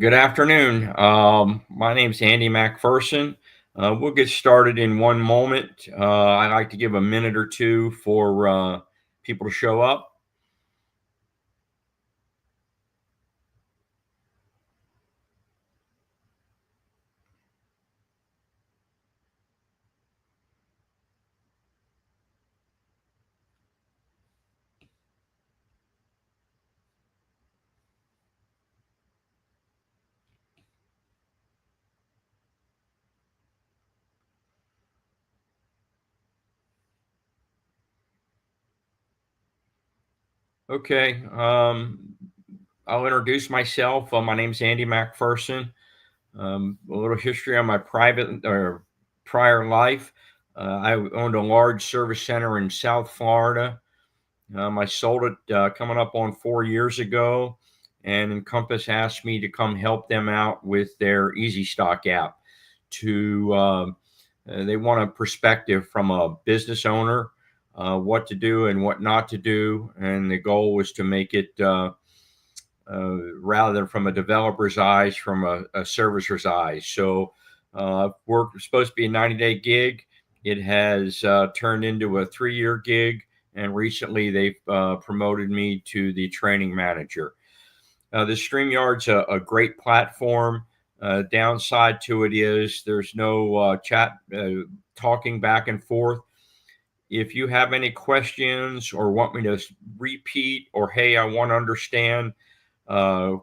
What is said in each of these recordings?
Good afternoon. My name's Andy MacPherson. We'll get started in one moment. I like to give a minute or two for people to show up. Okay. I'll introduce myself. My name's Andy MacPherson. A little history on my private or prior life. I owned a large service center in South Florida. I sold it coming up on 4 years ago, and Encompass asked me to come help them out with their Easy Stock app. They want a perspective from a business owner, what to do and what not to do, and the goal was to make it rather than from a developer's eyes, from a servicer's eyes. So, we're supposed to be a 90-day gig. It has turned into a 3-year gig, and recently they've promoted me to the training manager. The StreamYard's a great platform. Downside to it is there's no chat talking back and forth. If you have any questions or want me to repeat, or hey, I want to understand, uh,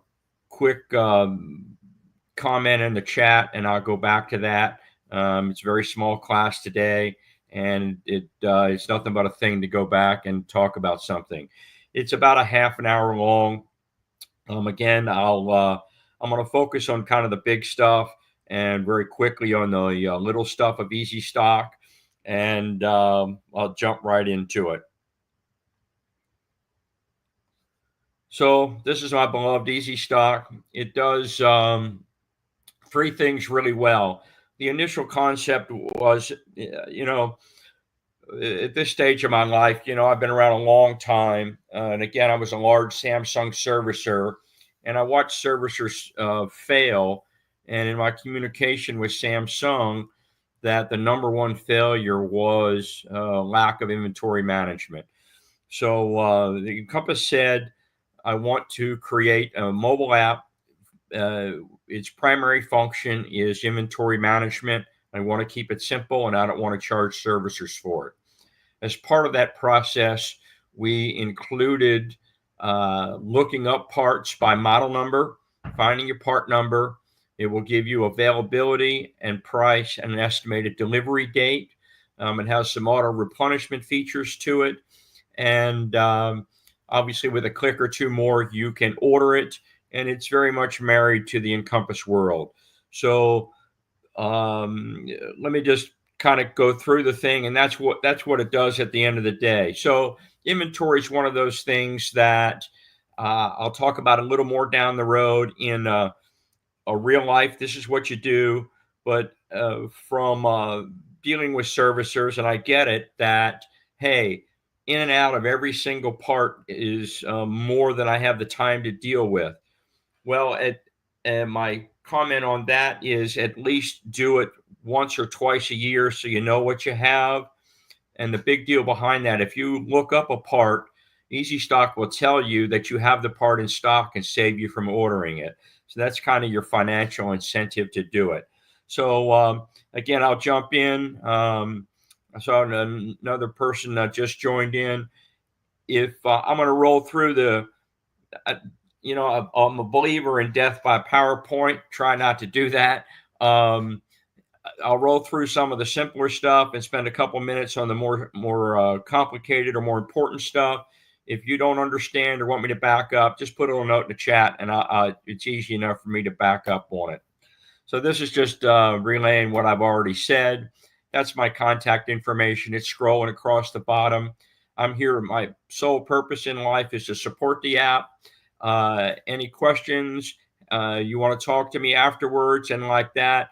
quick comment in the chat and I'll go back to that. It's a very small class today, and it's nothing but a thing to go back and talk about something. It's about a half an hour long. Again, I'm going to focus on kind of the big stuff and very quickly on the little stuff of Easy Stock, and I'll jump right into it. So this is my beloved Easy Stock. It does three things really well. The initial concept was, at this stage of my life, I've been around a long time. And again, I was a large Samsung servicer, and I watched servicers fail. And in my communication with Samsung, that the number one failure was lack of inventory management. So the Encompass said, I want to create a mobile app. Its primary function is inventory management. I want to keep it simple, and I don't want to charge servicers for it. As part of that process, we included looking up parts by model number, finding your part number. It will give you availability and price and an estimated delivery date. It has some auto replenishment features to it. And obviously, with a click or two more, you can order it. And it's very much married to the Encompass world. So let me just kind of go through the thing, and that's what it does at the end of the day. So inventory is one of those things that I'll talk about a little more down the road in a real life. This is what you do, but from dealing with servicers, and I get it that, hey, in and out of every single part is more than I have the time to deal with. Well, my comment on that is at least do it once or twice a year so you know what you have. And the big deal behind that, if you look up a part, Easy Stock will tell you that you have the part in stock and save you from ordering it. So that's kind of your financial incentive to do it. So again, I'll jump in. I saw another person that just joined in. If I'm going to roll through uh, I'm a believer in death by PowerPoint. Try not to do that. I'll roll through some of the simpler stuff and spend a couple minutes on the more complicated or more important stuff. If you don't understand or want me to back up, just put a little note in the chat, and it's easy enough for me to back up on it. So this is just relaying what I've already said. That's my contact information. It's scrolling across the bottom. I'm here. My sole purpose in life is to support the app. Any questions, you want to talk to me afterwards and like that.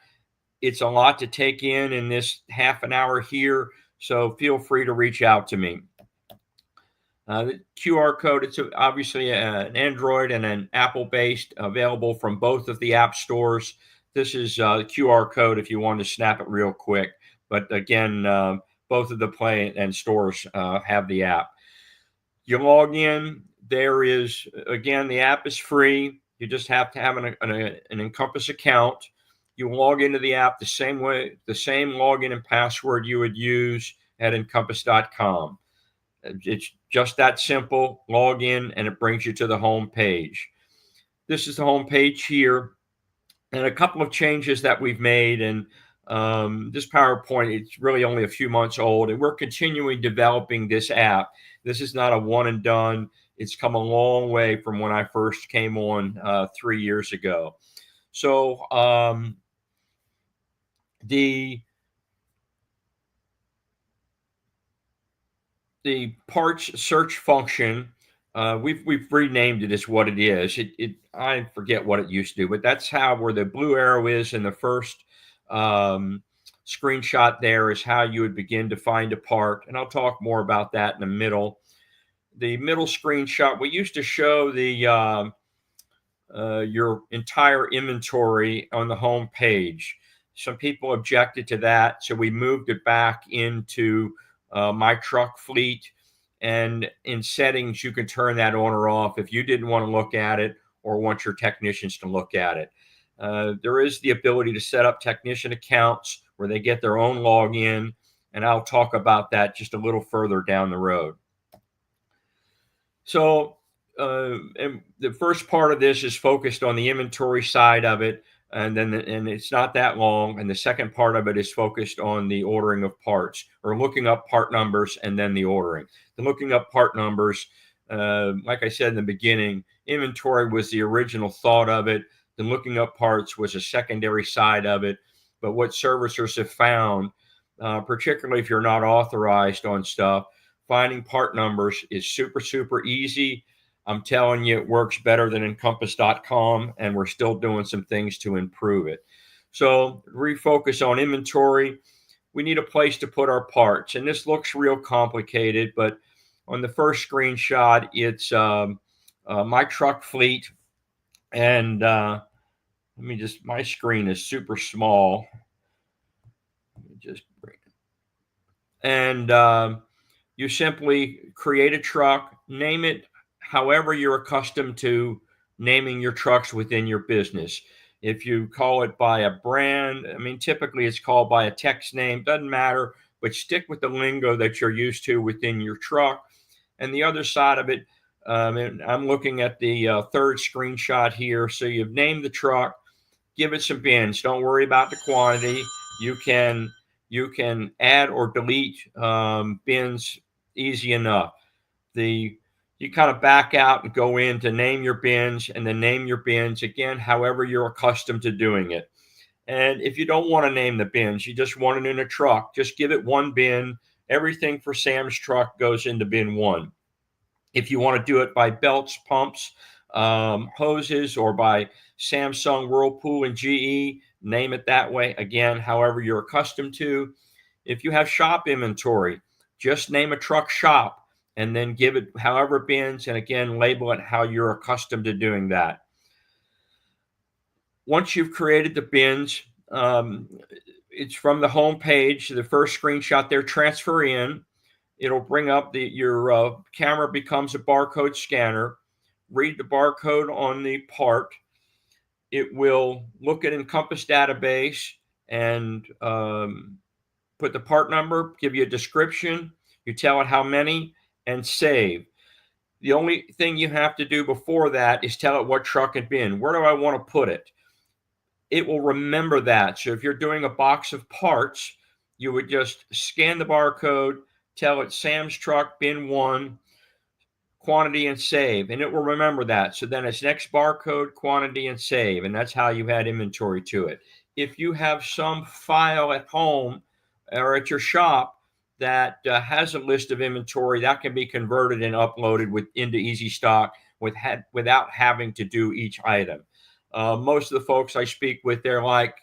It's a lot to take in this half an hour here, so feel free to reach out to me. The QR code, it's obviously an Android and an Apple based, available from both of the app stores. This is the QR code if you want to snap it real quick. But again, both of the Play and stores have the app. You log in. There is, again, the app is free. You just have to have an Encompass account. You log into the app the same way, the same login and password you would use at encompass.com. It's just that simple. Log in and it brings you to the home page. This is the home page here, and a couple of changes that we've made. And this PowerPoint, it's really only a few months old, and we're continuing developing this app. This is not a one and done. It's come a long way from when I first came on 3 years ago. So the parts search function, we've renamed it as what it is. I forget what it used to do, but that's how, where the blue arrow is in the first screenshot, there is how you would begin to find a part, and I'll talk more about that in the middle. The middle screenshot, we used to show the your entire inventory on the home page. Some people objected to that, so we moved it back into my truck fleet. And in settings, you can turn that on or off if you didn't want to look at it or want your technicians to look at it. There is the ability to set up technician accounts where they get their own login, and I'll talk about that just a little further down the road. So, and the first part of this is focused on the inventory side of it, and and it's not that long. And the second part of it is focused on the ordering of parts, or looking up part numbers and then the ordering. The looking up part numbers, like I said in the beginning, inventory was the original thought of it. The looking up parts was a secondary side of it. But what servicers have found, particularly if you're not authorized on stuff, finding part numbers is super, super easy. I'm telling you, it works better than Encompass.com, and we're still doing some things to improve it. So, refocus on inventory. We need a place to put our parts, and this looks real complicated, but on the first screenshot, it's my truck fleet, and my screen is super small. Let me just bring it. And you simply create a truck, name it however you're accustomed to naming your trucks within your business. If you call it by a brand, I mean, typically it's called by a text name, doesn't matter, but stick with the lingo that you're used to within your truck. And the other side of it, and I'm looking at the third screenshot here. So you've named the truck, give it some bins. Don't worry about the quantity. You can add or delete bins easy enough. You kind of back out and go in to name your bins, and then name your bins again however you're accustomed to doing it. And if you don't want to name the bins, you just want it in a truck, just give it one bin. Everything for Sam's truck goes into bin 1. If you want to do it by belts, pumps, hoses, or by Samsung, Whirlpool, and GE, name it that way. Again, however you're accustomed to. If you have shop inventory, just name a truck shop and then give it however bins, and again, label it how you're accustomed to doing that. Once you've created the bins, it's from the home page, the first screenshot there, transfer in. It'll bring up your camera becomes a barcode scanner. Read the barcode on the part. It will look at Encompass database and put the part number, give you a description. You tell it how many, and save. The only thing you have to do before that is tell it what truck and bin. Where do I want to put it? It will remember that. So if you're doing a box of parts, you would just scan the barcode, tell it Sam's truck, bin 1, quantity, and save, and it will remember that. So then it's next barcode, quantity, and save, and that's how you add inventory to it. If you have some file at home or at your shop that has a list of inventory, that can be converted and uploaded into Easy Stock without having to do each item. Most of the folks I speak with, they're like,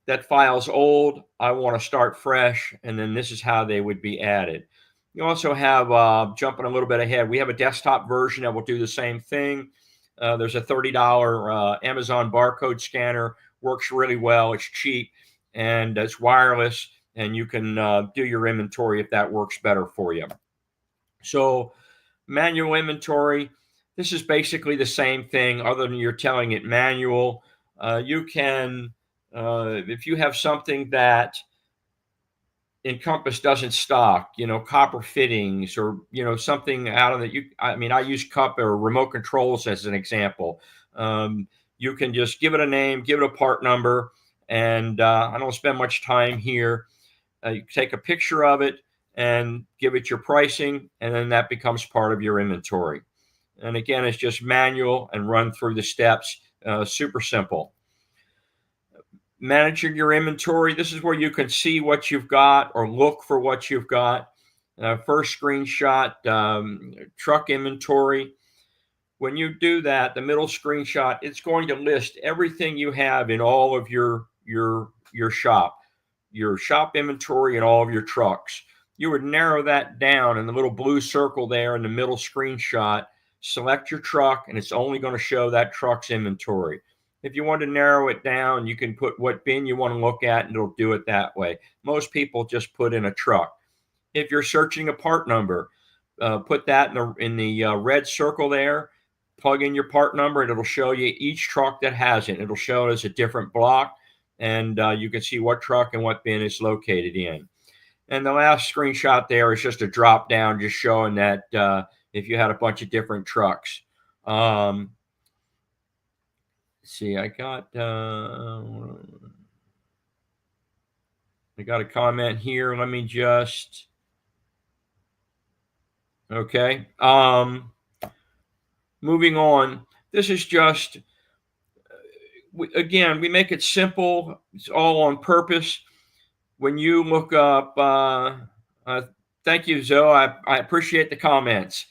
that file's old, I want to start fresh, and then this is how they would be added. You also have, jumping a little bit ahead, we have a desktop version that will do the same thing. There's a $30 Amazon barcode scanner, works really well. It's cheap and it's wireless, and you can do your inventory if that works better for you. So, manual inventory, this is basically the same thing, other than you're telling it manual. You can, if you have something that Encompass doesn't stock, copper fittings or, something out of the, I mean, I use cup or remote controls as an example. You can just give it a name, give it a part number, and I don't spend much time here. You take a picture of it and give it your pricing, and then that becomes part of your inventory. And again, it's just manual and run through the steps, super simple. Managing your inventory, this is where you can see what you've got or look for what you've got. First screenshot, truck inventory. When you do that, the middle screenshot, it's going to list everything you have in all of your shop, your shop inventory and all of your trucks. You would narrow that down in the little blue circle there in the middle screenshot. Select your truck, and it's only going to show that truck's inventory. If you want to narrow it down, you can put what bin you want to look at, and it'll do it that way. Most people just put in a truck. If you're searching a part number, put that in the red circle there. Plug in your part number, and it'll show you each truck that has it. It'll show it as a different block, and you can see what truck and what bin it's located in. And the last screenshot there is just a drop down, just showing that if you had a bunch of different trucks. See, I got a comment here. Let me just, okay. Moving on. This is just, again, we make it simple. It's all on purpose. When you look up, thank you, Zoe. I appreciate the comments.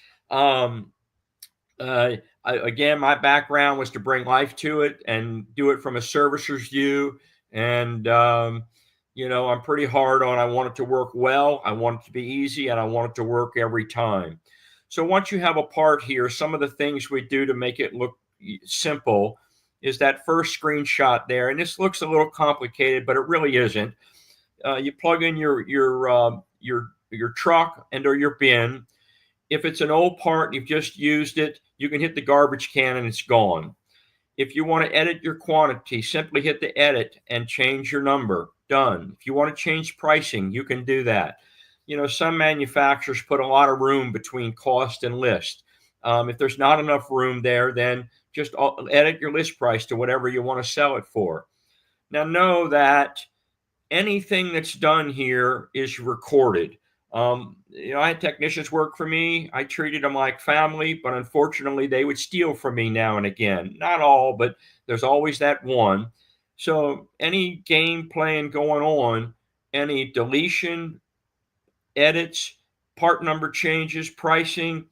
Again, my background was to bring life to it and do it from a servicer's view. And, I'm pretty hard on, I want it to work well. I want it to be easy, and I want it to work every time. So once you have a part here, some of the things we do to make it look simple is that first screenshot there. And this looks a little complicated, but it really isn't. You plug in your truck and or your bin. If it's an old part and you've just used it, you can hit the garbage can and it's gone. If you want to edit your quantity, simply hit the edit and change your number. Done. If you want to change pricing, you can do that. Some manufacturers put a lot of room between cost and list. If there's not enough room there, then just edit your list price to whatever you want to sell it for. Now, know that anything that's done here is recorded. I had technicians work for me. I treated them like family, but unfortunately, they would steal from me now and again. Not all, but there's always that one. So any game playing going on, any deletion, edits, part number changes, pricing,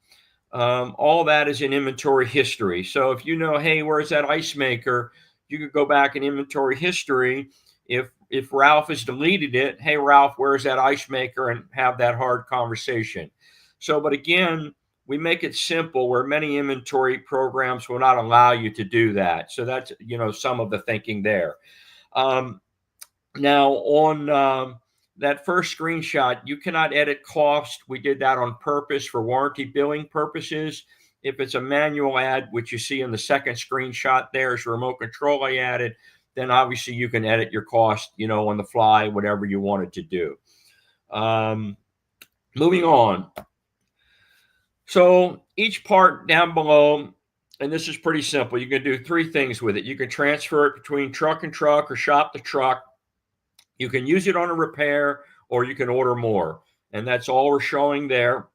all that is in inventory history. So if you know, hey, where's that ice maker? You could go back in inventory history. If Ralph has deleted it, hey, Ralph, where's that ice maker? And have that hard conversation. So, but again, we make it simple where many inventory programs will not allow you to do that. So that's, some of the thinking there. Now on that first screenshot, you cannot edit cost. We did that on purpose for warranty billing purposes. If it's a manual ad, which you see in the second screenshot, there's a remote control I added, then obviously you can edit your cost, on the fly, whatever you wanted to do. Moving on. So each part down below, and this is pretty simple. You can do three things with it. You can transfer it between truck and truck or shop to truck. You can use it on a repair, or you can order more. And that's all we're showing there.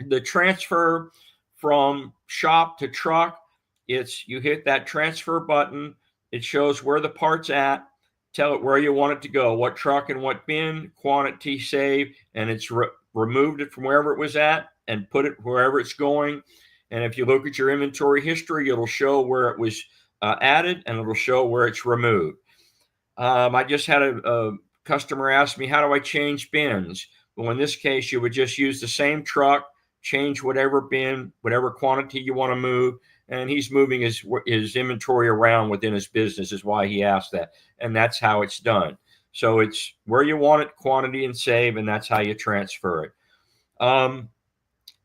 The transfer from shop to truck, you hit that transfer button. It shows where the part's at. Tell it where you want it to go, what truck and what bin, quantity, save, and it's removed it from wherever it was at and put it wherever it's going. And if you look at your inventory history, it'll show where it was added, and it'll show where it's removed. I just had a customer ask me, how do I change bins? Well, in this case, you would just use the same truck, change whatever bin, whatever quantity you want to move, and he's moving his inventory around within his business is why he asked that. And that's how it's done. So it's where you want it, quantity and save, and that's how you transfer it.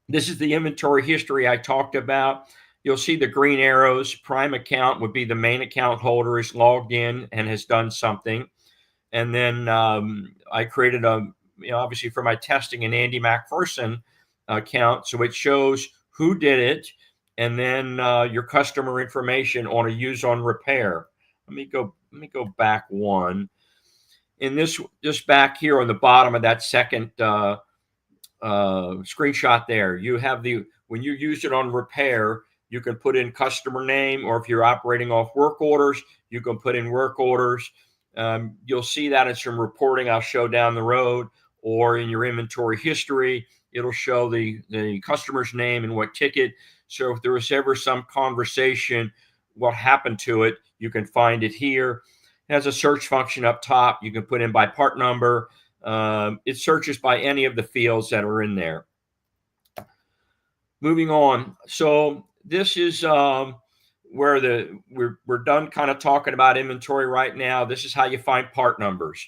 This is the inventory history I talked about. You'll see the green arrows. Prime account would be the main account holder is logged in and has done something. And then I created obviously for my testing, an Andy MacPherson account. So it shows who did it, and then your customer information on a use on repair. Let me go back one. In this, just back here on the bottom of that second screenshot there, you have when you use it on repair, you can put in customer name, or if you're operating off work orders, you can put in work orders. You'll see that in some reporting I'll show down the road, or in your inventory history, it'll show the customer's name and what ticket. So if there was ever some conversation, what happened to it, you can find it here. It has a search function up top. You can put in by part number. It searches by any of the fields that are in there. Moving on. So this is where we're done kind of talking about inventory right now. This is how you find part numbers.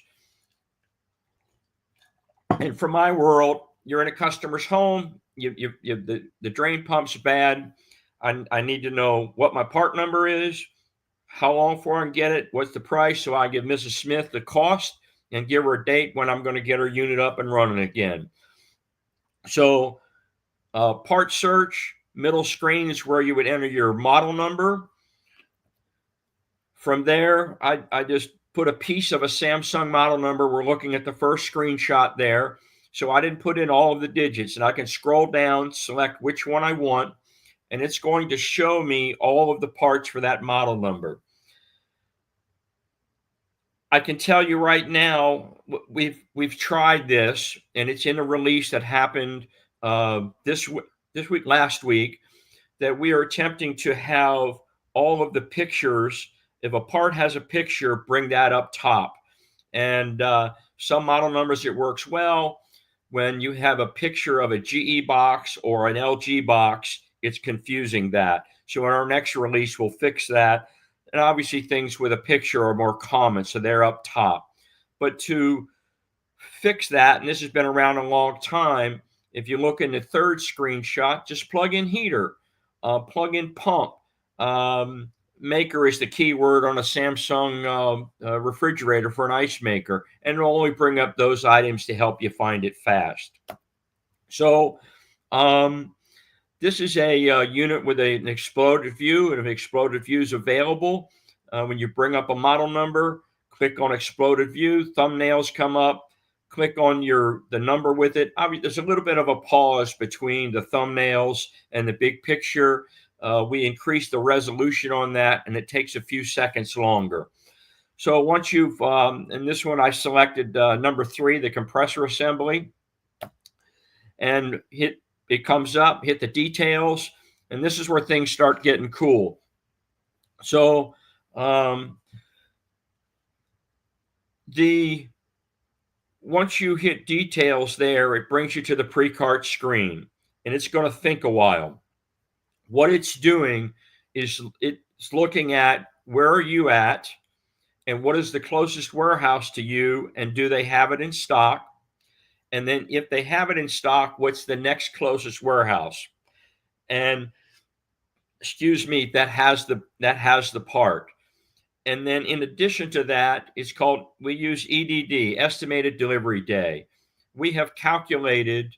And for my world, you're in a customer's home. The drain pump's bad. I need to know what my part number is, how long for I can get it, what's the price. So I give Mrs. Smith the cost and give her a date when I'm going to get her unit up and running again. So part search, middle screen is where you would enter your model number. From there, I just put a piece of a Samsung model number. We're looking at the first screenshot there. So I didn't put in all of the digits, and I can scroll down, select which one I want, and it's going to show me all of the parts for that model number. I can tell you right now, we've tried this, and it's in a release that happened this week, last week, that we are attempting to have all of the pictures. If a part has a picture, bring that up top. And some model numbers, it works well. When you have a picture of a GE box or an LG box, it's confusing that. So in our next release, we'll fix that. And obviously things with a picture are more common, so they're up top. But to fix that, and this has been around a long time, if you look in the third screenshot, just plug in heater, plug in pump. Maker is the keyword on a Samsung refrigerator for an ice maker, and it'll only bring up those items to help you find it fast. So this is a unit with an exploded view, and if exploded view is available, when you bring up a model number, click on exploded view, thumbnails come up, click on the number with it. Obviously, there's a little bit of a pause between the thumbnails and the big picture. We increase the resolution on that, and it takes a few seconds longer. So once you've, in this one, I selected number 3, the compressor assembly, and it comes up, hit the details, and this is where things start getting cool. So once you hit details there, it brings you to the pre-cart screen, and it's going to think a while. What it's doing is it's looking at where are you at, and what is the closest warehouse to you, and do they have it in stock? And then if they have it in stock, what's the next closest warehouse? And excuse me, that has the part. And then in addition to that, we use EDD, estimated delivery day. We have calculated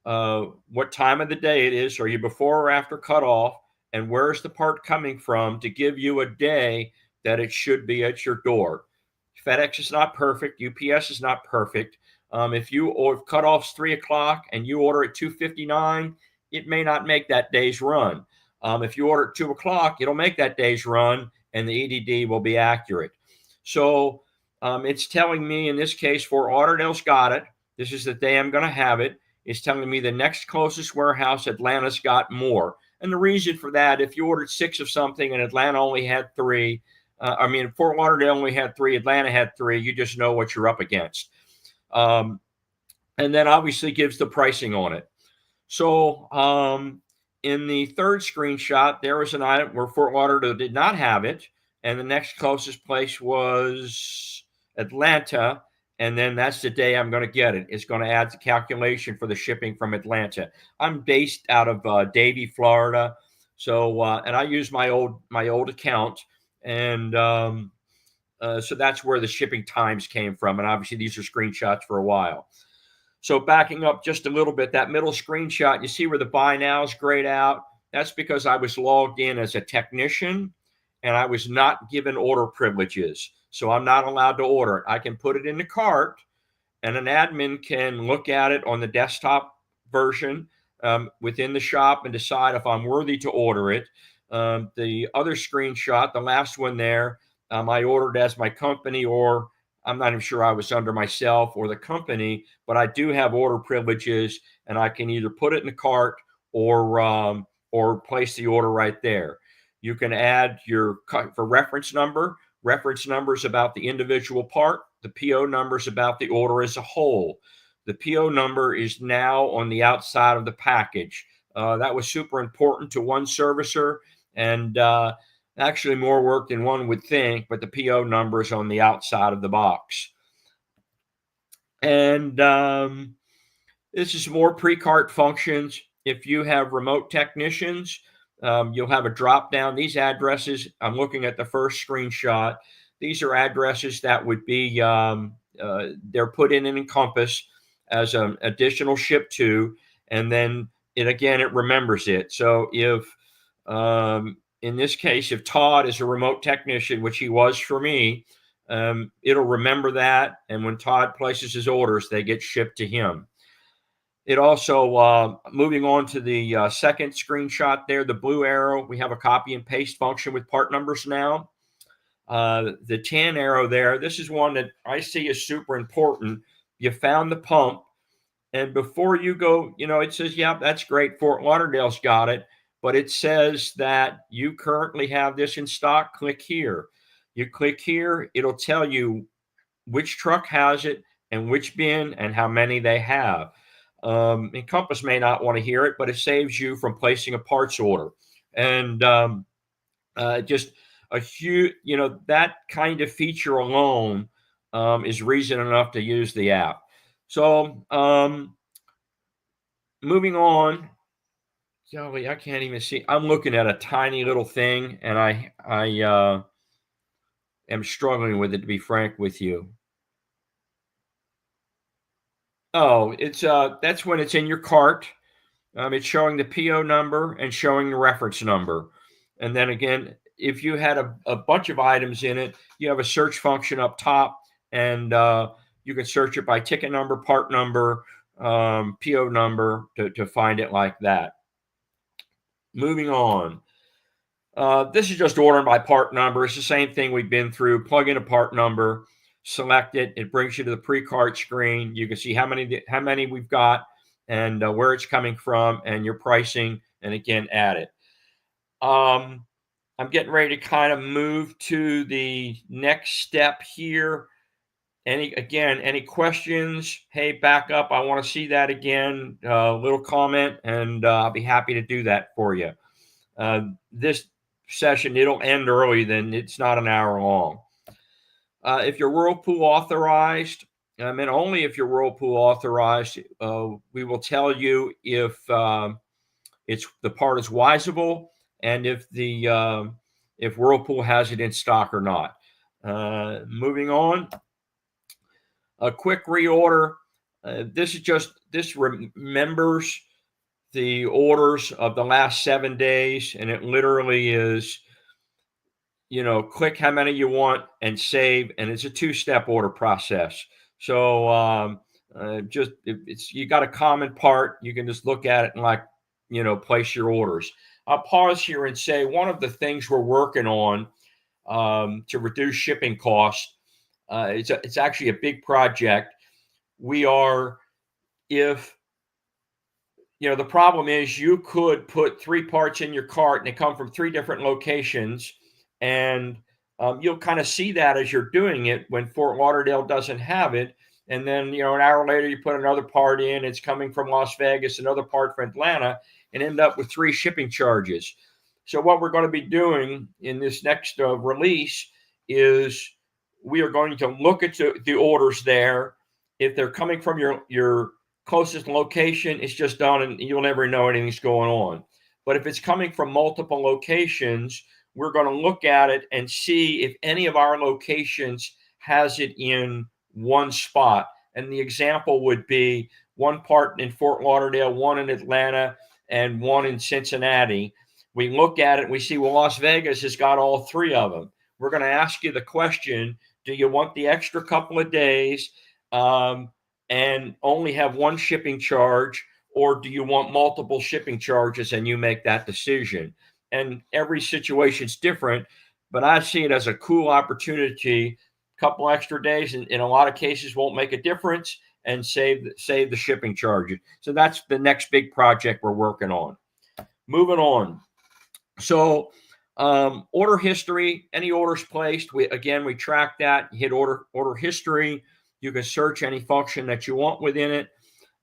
what time of the day it is. Are you before or after cutoff? And where's the part coming from to give you a day that it should be at your door? FedEx is not perfect. UPS is not perfect. If cutoff's 3 o'clock and you order at 2:59, it may not make that day's run. If you order at 2 o'clock, it'll make that day's run, and the EDD will be accurate. So it's telling me in this case, Fort Lauderdale's got it. This is the day I'm going to have it. It's telling me the next closest warehouse, Atlanta's got more. And the reason for that, if you ordered 6 of something and Atlanta only had 3, Fort Lauderdale only had 3, Atlanta had 3, you just know what you're up against. and then obviously gives the pricing on it. So in the third screenshot, there was an item where Fort Lauderdale did not have it, and the next closest place was Atlanta, and then that's the day I'm going to get it. It's going to add the calculation for the shipping from Atlanta. I'm based out of Davie, Florida, so and I use my old account, and so that's where the shipping times came from. And obviously, these are screenshots for a while. So backing up just a little bit, that middle screenshot, you see where the buy now is grayed out. That's because I was logged in as a technician and I was not given order privileges. So I'm not allowed to order it. I can put it in the cart and an admin can look at it on the desktop version within the shop and decide if I'm worthy to order it. The other screenshot, the last one there, I ordered as my company, or I'm not even sure I was under myself or the company, but I do have order privileges, and I can either put it in the cart or place the order right there. You can add your for reference number. Reference number is about the individual part. The PO number is about the order as a whole. The PO number is now on the outside of the package. That was super important to one servicer, and actually more work than one would think, but the PO number is on the outside of the box. And this is more pre-cart functions. If you have remote technicians, you'll have a drop down. These addresses, I'm looking at the first screenshot. These are addresses that would be, they're put in an Encompass as an additional ship to, and then it remembers it. So if, in this case, if Todd is a remote technician, which he was for me, it'll remember that. And when Todd places his orders, they get shipped to him. It also, moving on to the second screenshot there, the blue arrow, we have a copy and paste function with part numbers now. The tan arrow there, this is one that I see as super important. You found the pump, and before you go, it says, yeah, that's great. Fort Lauderdale's got it, but it says that you currently have this in stock. Click here. You click here, it'll tell you which truck has it and which bin and how many they have. Encompass may not want to hear it, but it saves you from placing a parts order. And just a huge, that kind of feature alone is reason enough to use the app. So moving on. Golly, I can't even see. I'm looking at a tiny little thing, and I am struggling with it, to be frank with you. Oh, it's that's when it's in your cart. It's showing the PO number and showing the reference number. And then again, if you had a bunch of items in it, you have a search function up top, and you can search it by ticket number, part number, PO number to find it like that. Moving on. This is just ordering by part number. It's the same thing we've been through. Plug in a part number, select it. It brings you to the pre-cart screen. You can see how many we've got and where it's coming from and your pricing, and again, add it. I'm getting ready to kind of move to the next step here. Any questions? Hey, back up. I want to see that again. Little comment, and I'll be happy to do that for you. This session, it'll end early, then it's not an hour long. If you're Whirlpool authorized, and only if you're Whirlpool authorized, we will tell you if the part is wiseable and if Whirlpool has it in stock or not. Moving on, a quick reorder. This remembers the orders of the last 7 days, and it literally is, click how many you want and save, and it's a 2-step order process. So you got a common part, you can just look at it and place your orders. I'll pause here and say one of the things we're working on to reduce shipping costs. It's actually a big project. The problem is you could put 3 parts in your cart and they come from 3 different locations, and you'll kind of see that as you're doing it when Fort Lauderdale doesn't have it, And then, an hour later, you put another part in. It's coming from Las Vegas, another part from Atlanta, and end up with 3 shipping charges. So what we're going to be doing in this next release is we are going to look at the orders there. If they're coming from your closest location, it's just done, and you'll never know anything's going on. But if it's coming from multiple locations, we're going to look at it and see if any of our locations has it in one spot. And the example would be one part in Fort Lauderdale, one in Atlanta, and one in Cincinnati. We look at it, we see, well, Las Vegas has got all 3 of them. We're going to ask you the question, do you want the extra couple of days and only have one shipping charge, or do you want multiple shipping charges? And you make that decision. And every situation's different, but I see it as a cool opportunity. Couple extra days in a lot of cases won't make a difference, and save the shipping charges. So that's the next big project we're working on. Moving on. So order history, any orders placed, we track that. You hit order history. You can search any function that you want within it.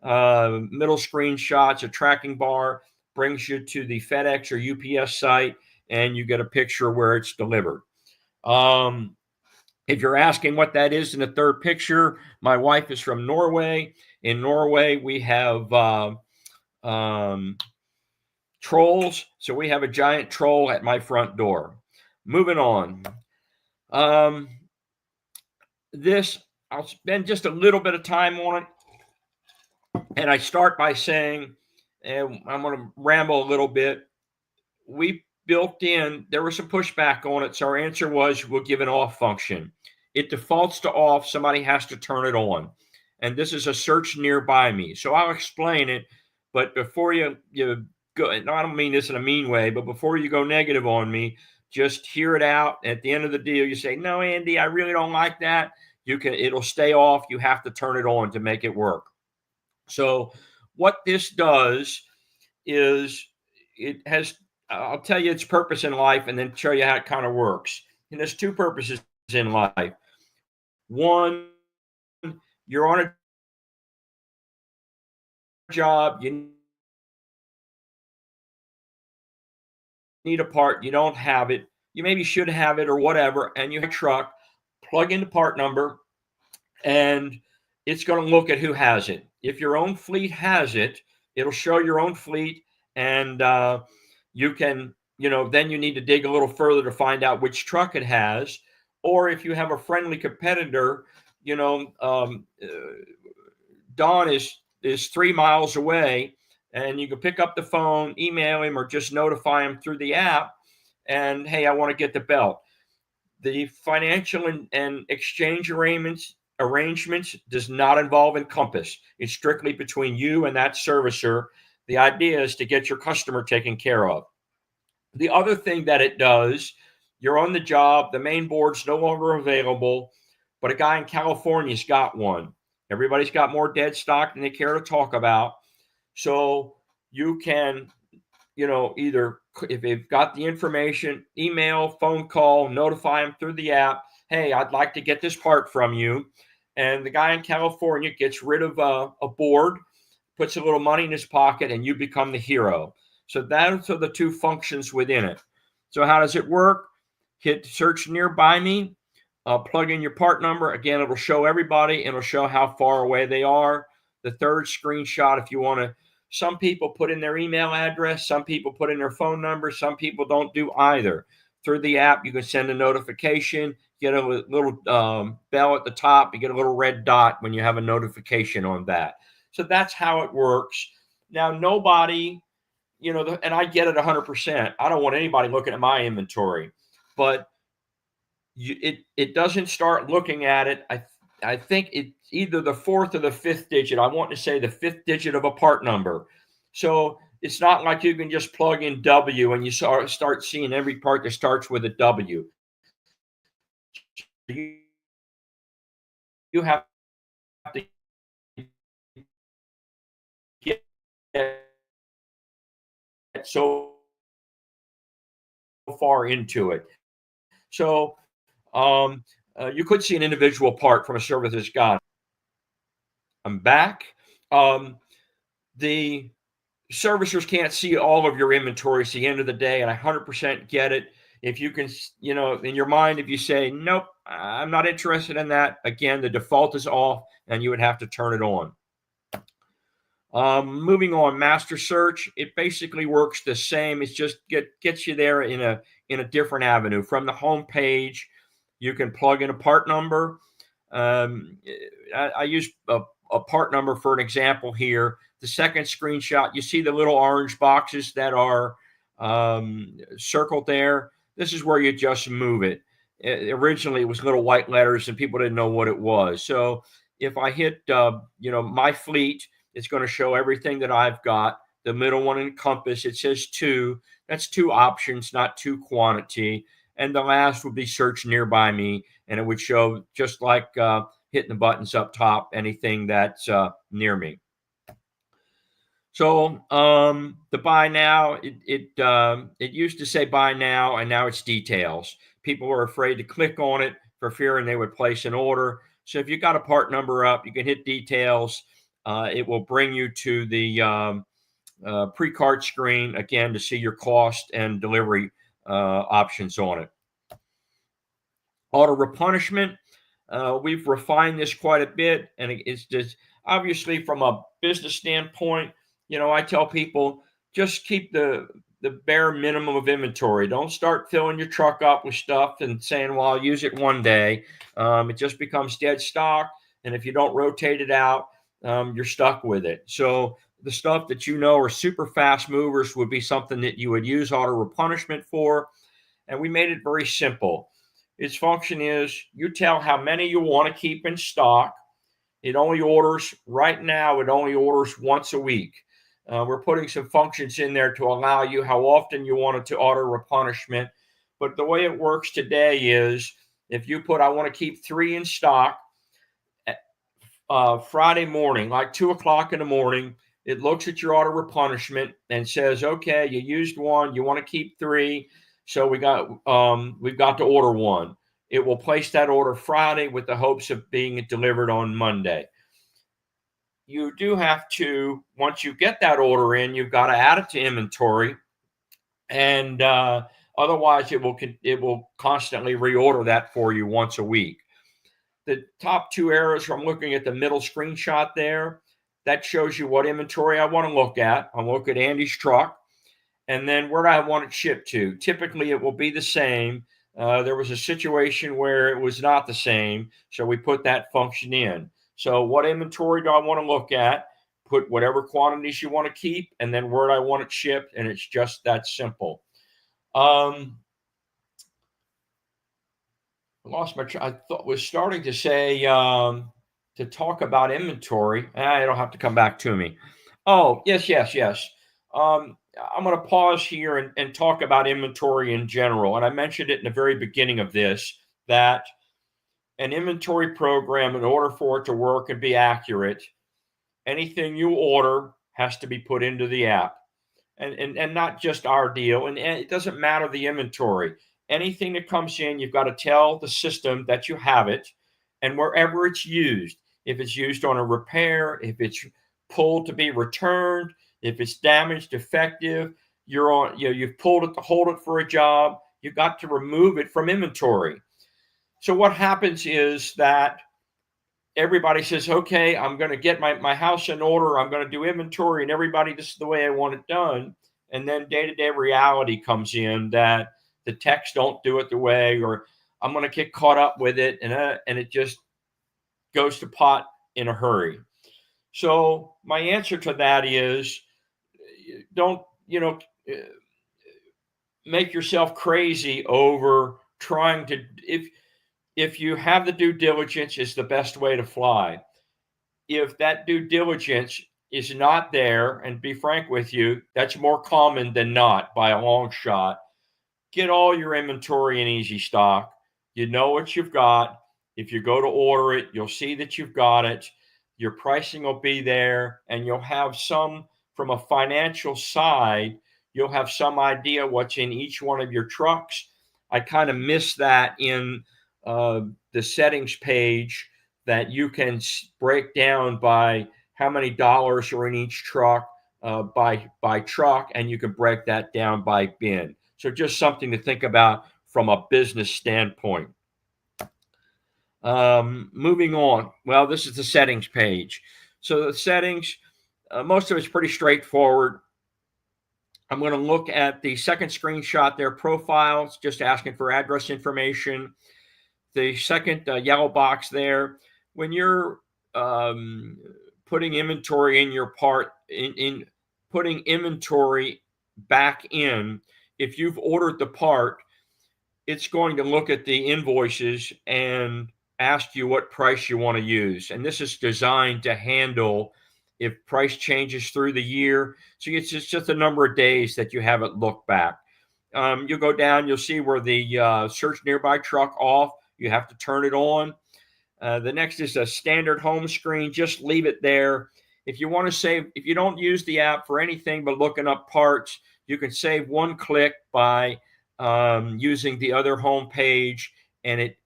Middle screenshots, a tracking bar brings you to the FedEx or UPS site, and you get a picture where it's delivered. If you're asking what that is in the third picture, my wife is from Norway. In Norway, we have trolls. So we have a giant troll at my front door. Moving on. This, I'll spend just a little bit of time on it. And I start by saying, and I'm going to ramble a little bit. We built in, there was some pushback on it. So our answer was, we'll give an off function. It defaults to off. Somebody has to turn it on. And this is a search nearby me. So I'll explain it. But before you go, no, I don't mean this in a mean way, but before you go negative on me, just hear it out. At the end of the deal, you say, no, Andy, I really don't like that. It'll stay off. You have to turn it on to make it work. So what this does is it has, I'll tell you its purpose in life and then show you how it kind of works. And there's 2 purposes in life. One, you're on a job, you need a part, you don't have it, you maybe should have it or whatever, and you have a truck, plug in the part number, and it's going to look at who has it. If your own fleet has it, it'll show your own fleet, and you can, then you need to dig a little further to find out which truck it has. Or if you have a friendly competitor, Don is 3 miles away, and you can pick up the phone, email him, or just notify him through the app, and hey, I want to get the belt. The financial and exchange arrangements does not involve Encompass. It's strictly between you and that servicer. The idea is to get your customer taken care of. The other thing that it does, you're on the job, the main board's no longer available, but a guy in California's got one. Everybody's got more dead stock than they care to talk about. So you can, either, if they've got the information, email, phone call, notify them through the app, hey, I'd like to get this part from you. And the guy in California gets rid of a board, puts a little money in his pocket, and you become the hero. So those are the 2 functions within it. So how does it work? Hit search nearby me, plug in your part number. Again, it'll show everybody, and it'll show how far away they are. The third screenshot, if you want to, some people put in their email address, some people put in their phone number, some people don't do either. Through the app, you can send a notification, get a little bell at the top, you get a little red dot when you have a notification on that. So that's how it works. Now, nobody, and I get it 100%. I don't want anybody looking at my inventory, but it doesn't start looking at it. I think it's either the 4th or the 5th digit. I want to say the 5th digit of a part number. So it's not like you can just plug in W and you start seeing every part that starts with a W. You have to get so far into it. So you could see an individual part from a service that's got. I'm back. Um, the servicers can't see all of your inventory at the end of the day, and I 100% get it. If you can, in your mind, if you say, nope, I'm not interested in that, again, the default is off and you would have to turn it on. Moving on, master search, it basically works the same. It's just gets you there in a different avenue. From the home page, you can plug in a part number. Um, I use a part number for an example here. The second screenshot, you see the little orange boxes that are circled there. This is where you just move it. Originally, it was little white letters and people didn't know what it was. So if I hit, my fleet, it's going to show everything that I've got. The middle one in compass, it says 2. That's 2 options, not 2 quantity. And the last would be search nearby me, and it would show just like hitting the buttons up top, anything that's near me. So the buy now, it used to say buy now, and now it's details. People are afraid to click on it for fearing they would place an order. So if you got a part number up, you can hit details. It will bring you to the pre-cart screen again to see your cost and delivery options on it. Auto replenishment, we've refined this quite a bit, and it's just obviously from a business standpoint. I tell people just keep the bare minimum of inventory. Don't start filling your truck up with stuff and saying, well, I'll use it one day. It just becomes dead stock, and if you don't rotate it out, you're stuck with it. So the stuff that are super fast movers would be something that you would use auto replenishment for. And we made it very simple. Its function is you tell how many you want to keep in stock. It only orders once a week. We're putting some functions in there to allow you how often you want it to auto replenishment. But the way it works today is if you put, I want to keep 3 in stock, Friday morning, like 2:00 in the morning, it looks at your auto replenishment and says, okay, you used 1, you want to keep 3. So we've got to order 1. It will place that order Friday with the hopes of being delivered on Monday. You do have to, once you get that order in, you've got to add it to inventory, and otherwise it will constantly reorder that for you once a week. The top 2 arrows from looking at the middle screenshot there, that shows you what inventory I want to look at. I'll look at Andy's truck, and then where do I want it shipped to? Typically, it will be the same. There was a situation where it was not the same, so we put that function in. So what inventory do I want to look at? Put whatever quantities you want to keep, and then where do I want it shipped, and it's just that simple. Lost my I thought was starting to say to talk about inventory. It'll have to come back to me. Oh, yes. I'm going to pause here and talk about inventory in general. And I mentioned it in the very beginning of this, that an inventory program, in order for it to work and be accurate, anything you order has to be put into the app. And not just our deal. And it doesn't matter the inventory. Anything that comes in, you've got to tell the system that you have it, and wherever it's used. If it's used on a repair, if it's pulled to be returned, if it's damaged, defective, you've pulled it to hold it for a job, you've got to remove it from inventory. So what happens is that everybody says, okay, I'm going to get my house in order. I'm going to do inventory, and everybody, this is the way I want it done. And then day-to-day reality comes in that the techs don't do it the way, or I'm going to get caught up with it, and it just goes to pot in a hurry. So my answer to that is, don't, make yourself crazy over trying to, if you have the due diligence, is the best way to fly. If that due diligence is not there, and be frank with you, that's more common than not by a long shot. Get all your inventory in easy stock. You know what you've got. If you go to order it, you'll see that you've got it. Your pricing will be there, and you'll have some, from a financial side, you'll have some idea what's in each one of your trucks. I kind of miss that in the settings page that you can break down by how many dollars are in each truck, by truck, and you can break that down by bin. So just something to think about from a business standpoint. Moving on. Well, this is the settings page. So the settings, most of it's pretty straightforward. I'm going to look at the second screenshot there, profiles, just asking for address information. The second yellow box there, when you're putting inventory in your part, in putting inventory back in, if you've ordered the part, it's going to look at the invoices and ask you what price you want to use. And this is designed to handle if price changes through the year. So it's just a number of days that you have it look back. You'll go down, you'll see where the search nearby truck off, you have to turn it on. The next is a standard home screen. Just leave it there. If you want to save, if you don't use the app for anything but looking up parts, you can save one click by using the other home page, and it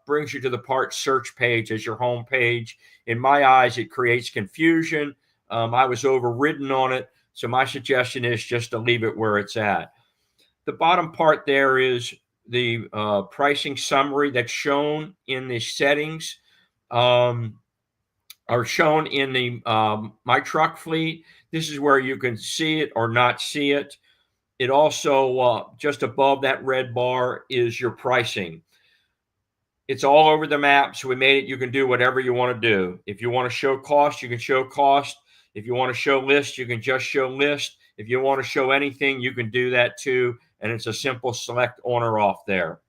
brings you to the parts search page as your home page. In my eyes, it creates confusion. I was overridden on it, so my suggestion is just to leave it where it's at. The bottom part there is the pricing summary that's shown in the settings, are shown in the My Truck Fleet. This is where you can see it or not see it. It also, just above that red bar is your pricing. It's all over the map, so we made it. You can do whatever you want to do. If you want to show cost, you can show cost. If you want to show list, you can just show list. If you want to show anything, you can do that too. And it's a simple select on or off there.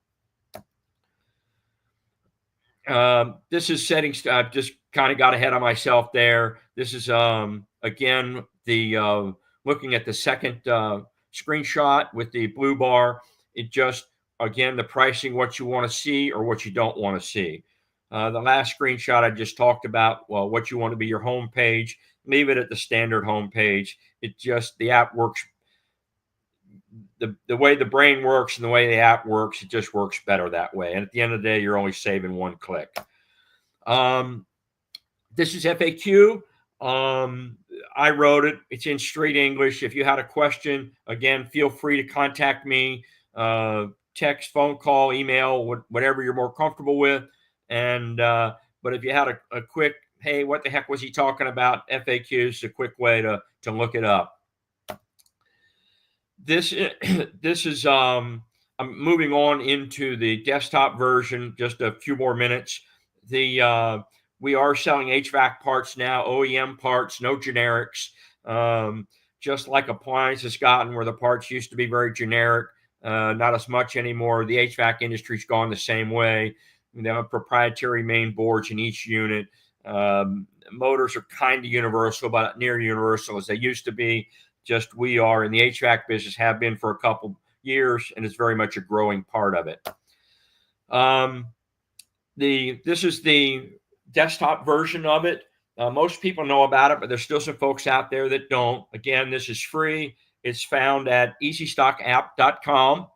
This is settings. I just kind of got ahead of myself there. This is, again, the looking at the second screenshot with the blue bar. It just, again, the pricing, what you want to see or what you don't want to see. The last screenshot I just talked about, well, what you want to be your home page. Leave it at the standard home page. It just, the app works. The way the brain works and the way the app works, it just works better that way. And at the end of the day, you're only saving one click. This is FAQ. I wrote it. It's in straight English. If you had a question, again, feel free to contact me. Text, phone call, email, whatever you're more comfortable with. And but if you had a quick, hey, what the heck was he talking about? FAQ is a quick way to look it up. This is I'm moving on into the desktop version. Just a few more minutes. We are selling HVAC parts now, OEM parts, no generics. Just like appliance has gotten, where the parts used to be very generic, not as much anymore. The HVAC industry's gone the same way. They have proprietary main boards in each unit. Motors are kind of universal, but near universal as they used to be. Just we are in the HVAC business, have been for a couple years, and it's very much a growing part of it. This is the desktop version of it. Most people know about it, but there's still some folks out there that don't. Again, this is free. It's found at easystockapp.com.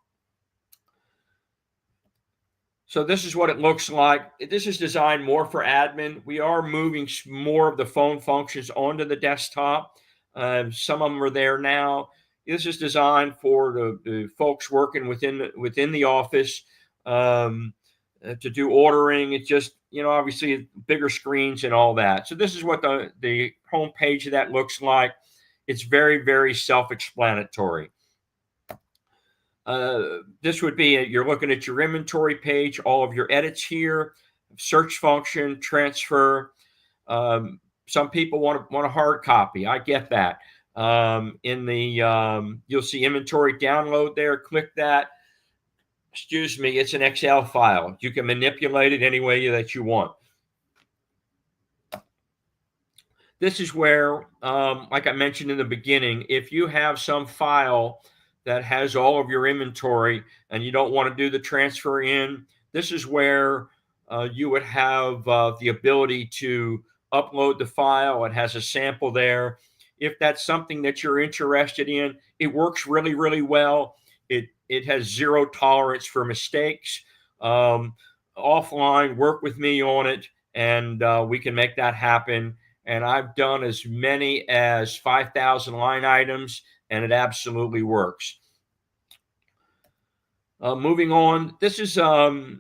So this is what it looks like. This is designed more for admin. We are moving more of the phone functions onto the desktop. Some of them are there now. This is designed for the folks working within the office to do ordering. It's just, obviously bigger screens and all that. So this is what the home page of that looks like. It's very, very self-explanatory. This would be, you're looking at your inventory page, all of your edits here, search function, transfer. Some people want a hard copy. I get that. You'll see inventory download there. Click that. Excuse me, it's an Excel file. You can manipulate it any way that you want. This is where, like I mentioned in the beginning, if you have some file that has all of your inventory and you don't want to do the transfer in, this is where you would have the ability to upload the file. It has a sample there. If that's something that you're interested in, it works really, really well. It has zero tolerance for mistakes. offline, work with me on it, and we can make that happen. And I've done as many as 5,000 line items, and it absolutely works. Moving on, this is a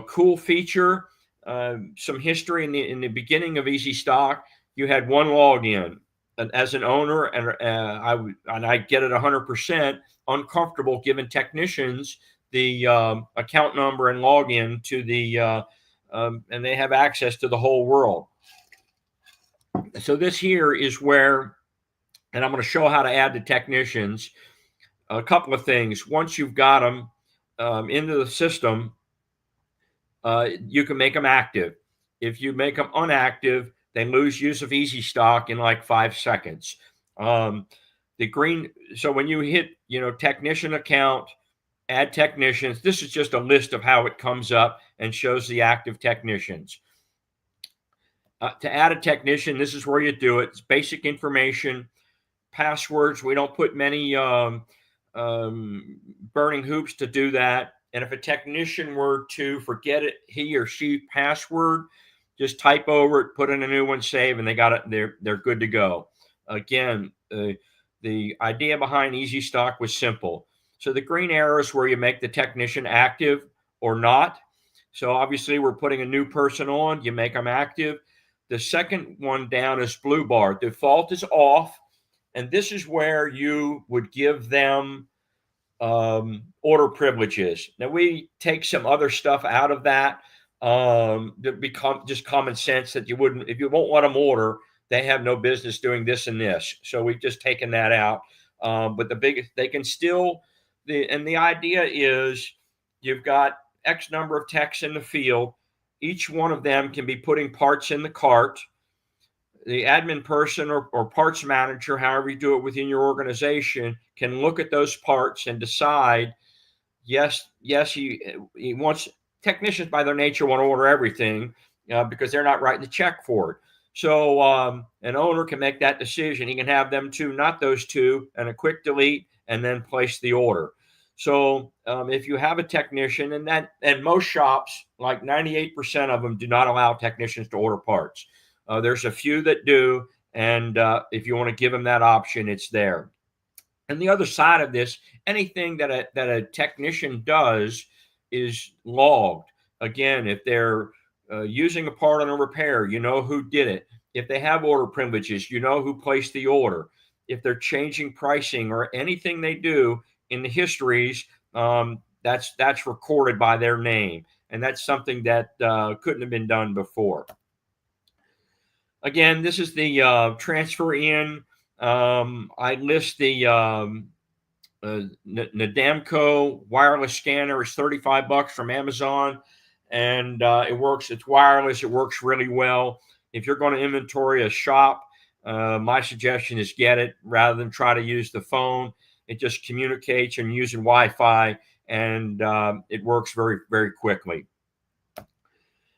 cool feature. Some history in the beginning of Easy Stock. You had one login, and as an owner, and I get it 100% uncomfortable giving technicians the account number and login to the and they have access to the whole world. So this here is where, and I'm going to show how to add the technicians. A couple of things. Once you've got them into the system, you can make them active. If you make them unactive, they lose use of Easy Stock in like 5 seconds. The green, so when you hit, technician account, add technicians, this is just a list of how it comes up and shows the active technicians. To add a technician, this is where you do it. It's basic information, passwords. We don't put many burning hoops to do that. And if a technician were to forget it, he or she password, just type over it, put in a new one, save, and they got it. They're good to go. Again, the idea behind Easy Stock was simple. So the green arrow is where you make the technician active or not. So obviously we're putting a new person on, you make them active. The second one down is blue bar. Default is off. And this is where you would give them order privileges. Now we take some other stuff out of that to become just common sense that if you won't let them order, they have no business doing this and this. So we've just taken that out. But they can still, and the idea is you've got X number of techs in the field. Each one of them can be putting parts in the cart. The admin person or parts manager, however you do it within your organization, can look at those parts and decide, yes, he wants, technicians by their nature want to order everything because they're not writing the check for it. So an owner can make that decision. He can have them two, not those two, and a quick delete, and then place the order. So if you have a technician, and most shops, like 98% of them, do not allow technicians to order parts. There's a few that do, and if you want to give them that option, it's there. And the other side of this, anything that a technician does is logged. Again, if they're using a part on a repair, you know who did it. If they have order privileges, you know who placed the order. If they're changing pricing or anything they do in the histories, that's recorded by their name. And that's something that couldn't have been done before. Again, this is the transfer in. I list the Nadamco wireless scanner is $35 from Amazon, and it works. It's wireless. It works really well. If you're going to inventory a shop, my suggestion is get it rather than try to use the phone. It just communicates and using Wi-Fi, and it works very, very quickly.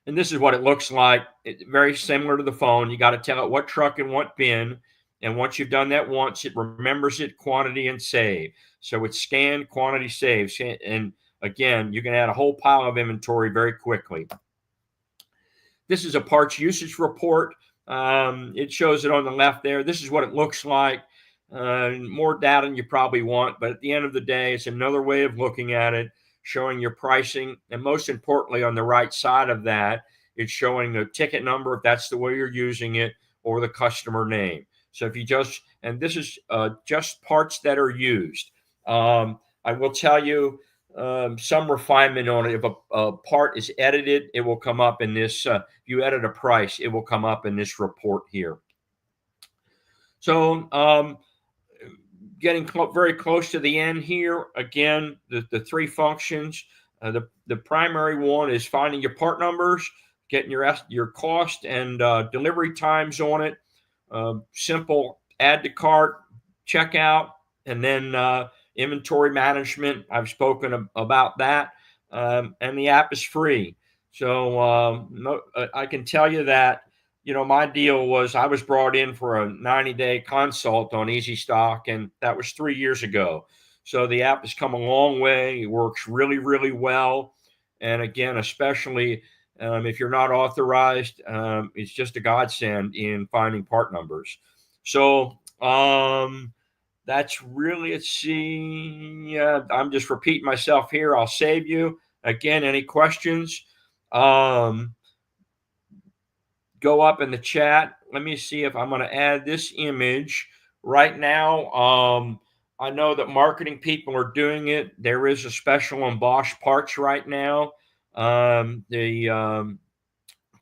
And this is what it looks like. It's very similar to the phone. You got to tell it what truck and what bin. And once you've done that once, it remembers it, quantity, and save. So it's scan, quantity, save. And again, you can add a whole pile of inventory very quickly. This is a parts usage report. It shows it on the left there. This is what it looks like. More data than you probably want. But at the end of the day, it's another way of looking at it, showing your pricing. And most importantly, on the right side of that, it's showing the ticket number, if that's the way you're using it, or the customer name. So if you and this is just parts that are used. I will tell you some refinement on it. If a part is edited, it will come up in this. If you edit a price, it will come up in this report here. So getting very close to the end here. Again, the three functions. The primary one is finding your part numbers, getting your cost and delivery times on it. Simple add to cart, checkout, and then inventory management. I've spoken about that, and the app is free. So I can tell you that, my deal was I was brought in for a 90-day consult on Easy Stock, and that was 3 years ago. So the app has come a long way. It works really, really well. And again, especially if you're not authorized, it's just a godsend in finding part numbers. So that's really, let's see. I'm just repeating myself here. I'll save you. Again, any questions? Go up in the chat. Let me see if I'm going to add this image right now. I know that marketing people are doing it. There is a special on Bosch parts right now. The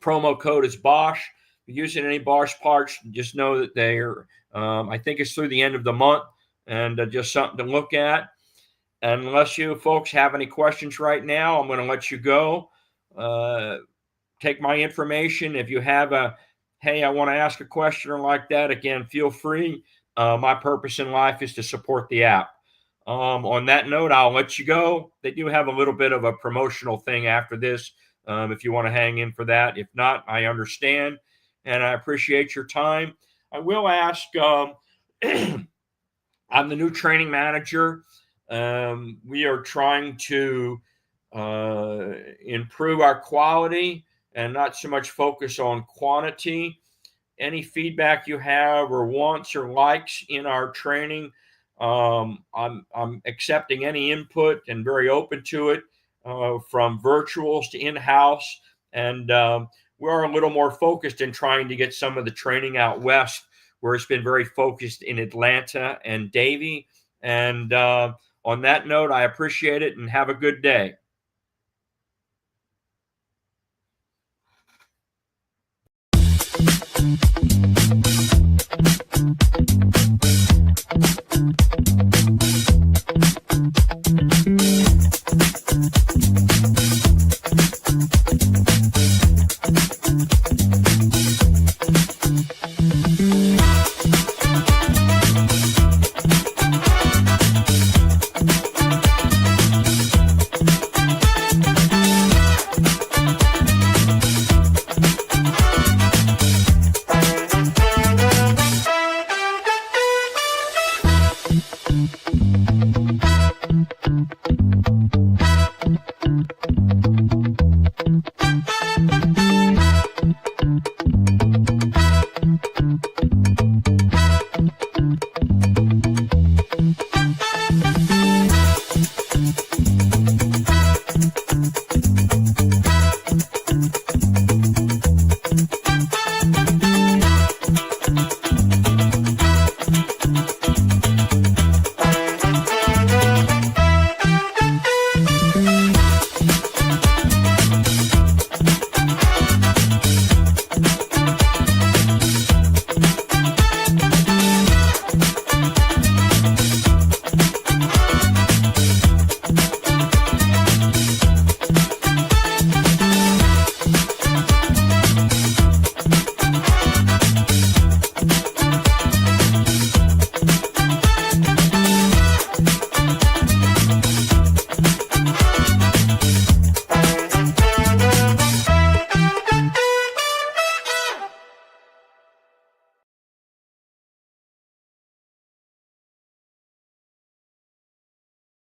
promo code is Bosch. If you're using any Bosch parts, just know that they're, I think it's through the end of the month, and just something to look at. And unless you folks have any questions right now, I'm going to let you go. Take my information. If you have hey, I want to ask a question or like that, again, feel free. My purpose in life is to support the app. On that note, I'll let you go. They do have a little bit of a promotional thing after this, if you want to hang in for that. If not, I understand, and I appreciate your time. I will ask, I'm the new training manager. We are trying to improve our quality and not so much focus on quantity. Any feedback you have or wants or likes in our training, I'm accepting any input and very open to it, from virtuals to in-house. And we're a little more focused in trying to get some of the training out west, where it's been very focused in Atlanta and Davie. And on that note, I appreciate it and have a good day.